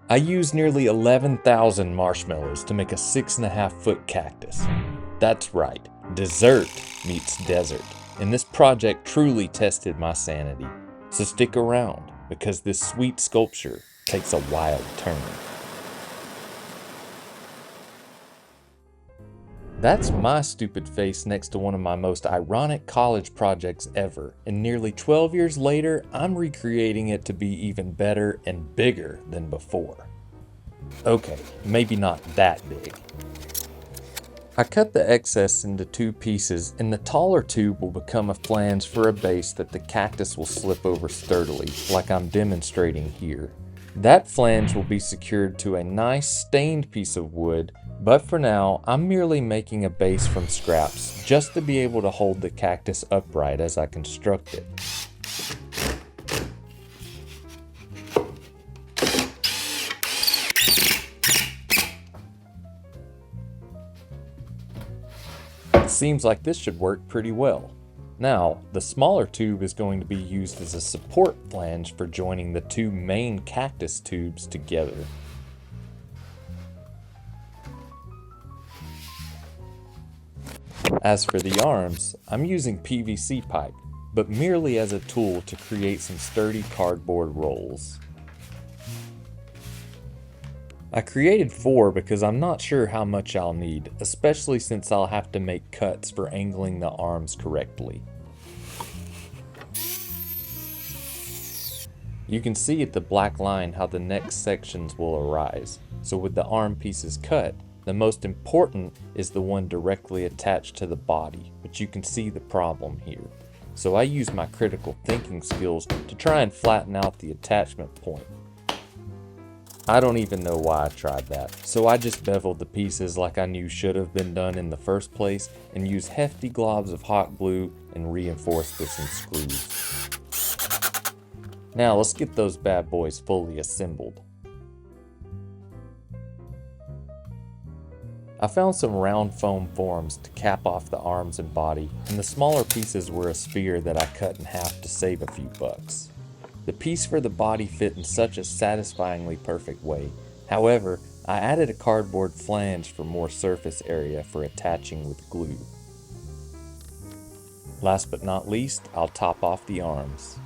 I used nearly 11,000 marshmallows to make a 6.5-foot cactus. That's right, dessert meets desert, and this project truly tested my sanity. So stick around, because this sweet sculpture takes a wild turn. That's my stupid face next to one of my most ironic college projects ever, and nearly 12 years later, I'm recreating it to be even better and bigger than before. Okay, maybe not that big. I cut the excess into 2 pieces, and the taller tube will become a flange for a base that the cactus will slip over sturdily, like I'm demonstrating here. That flange will be secured to a nice stained piece of wood, but for now, I'm merely making a base from scraps just to be able to hold the cactus upright as I construct it. It seems like this should work pretty well. Now, the smaller tube is going to be used as a support flange for joining the 2 main cactus tubes together. As for the arms, I'm using PVC pipe, but merely as a tool to create some sturdy cardboard rolls. I created 4 because I'm not sure how much I'll need, especially since I'll have to make cuts for angling the arms correctly. You can see at the black line how the next sections will arise, so with the arm pieces cut, the most important is the one directly attached to the body, but you can see the problem here. So I use my critical thinking skills to try and flatten out the attachment point. I don't even know why I tried that, so I just beveled the pieces like I knew should have been done in the first place and used hefty globs of hot glue and reinforced with some screws. Now let's get those bad boys fully assembled. I found some round foam forms to cap off the arms and body, and the smaller pieces were a sphere that I cut in half to save a few bucks. The piece for the body fit in such a satisfyingly perfect way. However, I added a cardboard flange for more surface area for attaching with glue. Last but not least, I'll top off the arms.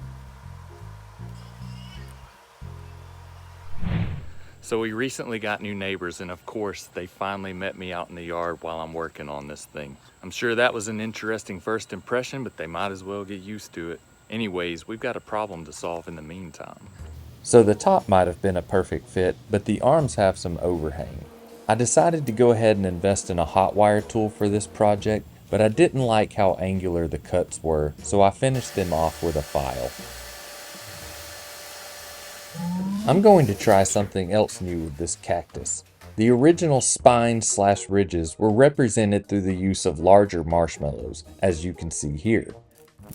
So we recently got new neighbors, and of course they finally met me out in the yard while I'm working on this thing. I'm sure that was an interesting first impression, but they might as well get used to it. Anyways, we've got a problem to solve in the meantime. So the top might have been a perfect fit, but the arms have some overhang. I decided to go ahead and invest in a hot wire tool for this project, but I didn't like how angular the cuts were, so I finished them off with a file. I'm going to try something else new with this cactus. The original spines/ridges were represented through the use of larger marshmallows, as you can see here.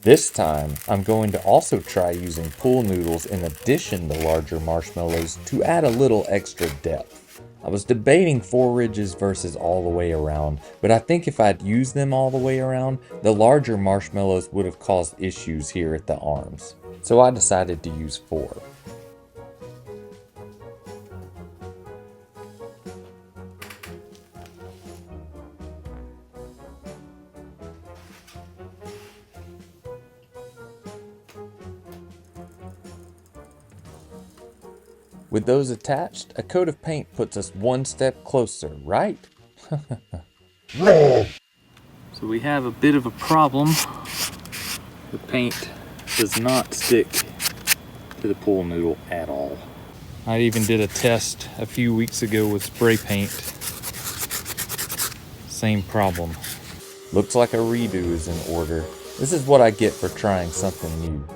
This time, I'm going to also try using pool noodles in addition to larger marshmallows to add a little extra depth. I was debating 4 ridges versus all the way around, but I think if I'd used them all the way around, the larger marshmallows would have caused issues here at the arms. So I decided to use 4. With those attached, a coat of paint puts us one step closer, right? So we have a bit of a problem. The paint does not stick to the pool noodle at all. I even did a test a few weeks ago with spray paint. Same problem. Looks like a redo is in order. This is what I get for trying something new.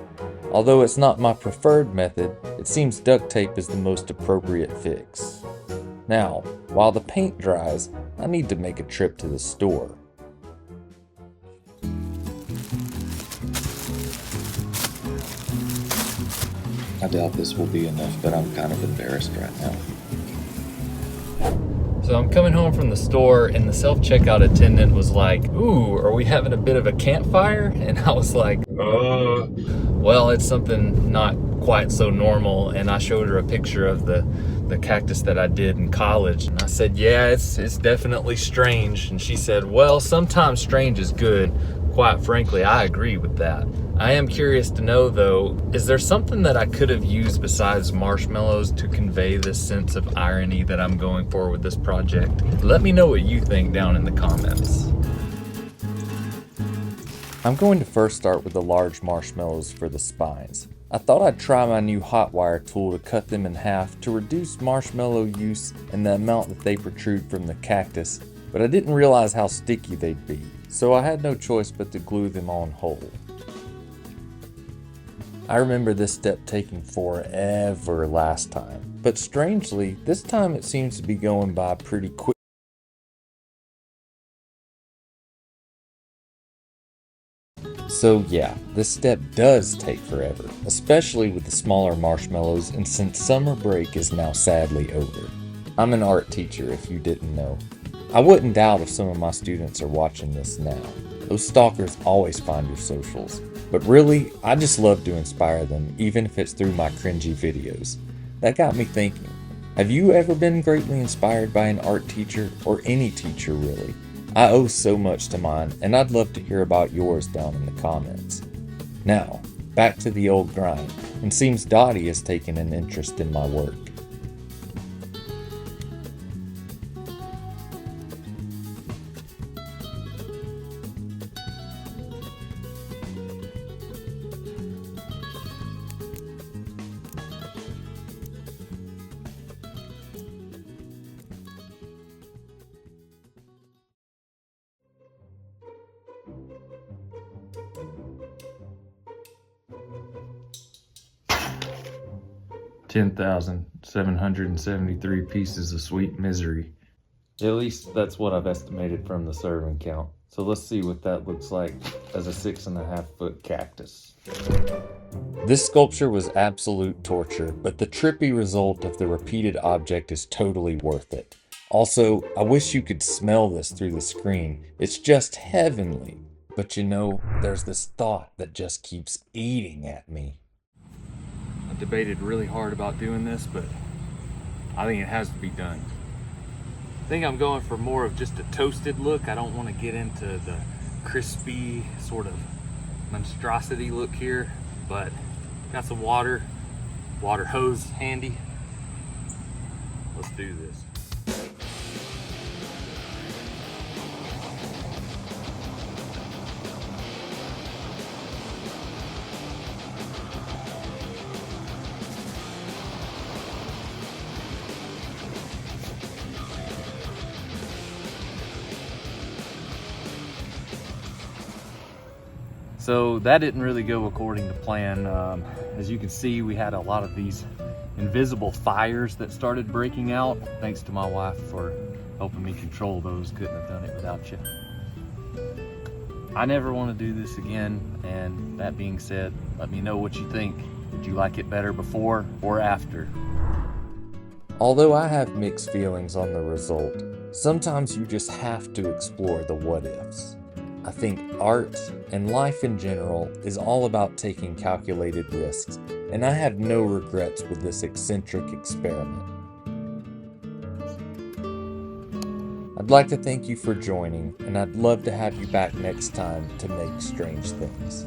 Although it's not my preferred method, it seems duct tape is the most appropriate fix. Now, while the paint dries, I need to make a trip to the store. I doubt this will be enough, but I'm kind of embarrassed right now. So I'm coming home from the store and the self-checkout attendant was like, "Ooh, are we having a bit of a campfire?" And I was like, well, it's something not quite so normal. And I showed her a picture of the the cactus that I did in college. And I said, yeah, it's definitely strange. And she said, well, sometimes strange is good. Quite frankly, I agree with that. I am curious to know though, is there something that I could have used besides marshmallows to convey this sense of irony that I'm going for with this project? Let me know what you think down in the comments. I'm going to first start with the large marshmallows for the spines. I thought I'd try my new hot wire tool to cut them in half to reduce marshmallow use and the amount that they protrude from the cactus, but I didn't realize how sticky they'd be, so I had no choice but to glue them on whole. I remember this step taking forever last time, but strangely, this time it seems to be going by pretty quick. So yeah, this step does take forever, especially with the smaller marshmallows, and since summer break is now sadly over. I'm an art teacher if you didn't know. I wouldn't doubt if some of my students are watching this now. Those stalkers always find your socials. But really, I just love to inspire them, even if it's through my cringy videos. That got me thinking, have you ever been greatly inspired by an art teacher, or any teacher really? I owe so much to mine, and I'd love to hear about yours down in the comments. Now, back to the old grind, and seems Dottie has taken an interest in my work. $10,773 pieces of sweet misery. At least that's what I've estimated from the serving count. So let's see what that looks like as a 6.5-foot cactus. This sculpture was absolute torture, but the trippy result of the repeated object is totally worth it. Also, I wish you could smell this through the screen. It's just heavenly. But you know, there's this thought that just keeps eating at me. I debated really hard about doing this, but I think it has to be done. I think I'm going for more of just a toasted look. I don't want to get into the crispy sort of monstrosity look here, but got some water hose handy. Let's do this. So that didn't really go according to plan. As you can see, we had a lot of these invisible fires that started breaking out. Thanks to my wife for helping me control those. Couldn't have done it without you. I never want to do this again, and that being said, let me know what you think. Did you like it better before or after? Although I have mixed feelings on the result, sometimes you just have to explore the what-ifs. I think art and life in general is all about taking calculated risks, and I have no regrets with this eccentric experiment. I'd like to thank you for joining, and I'd love to have you back next time to make strange things.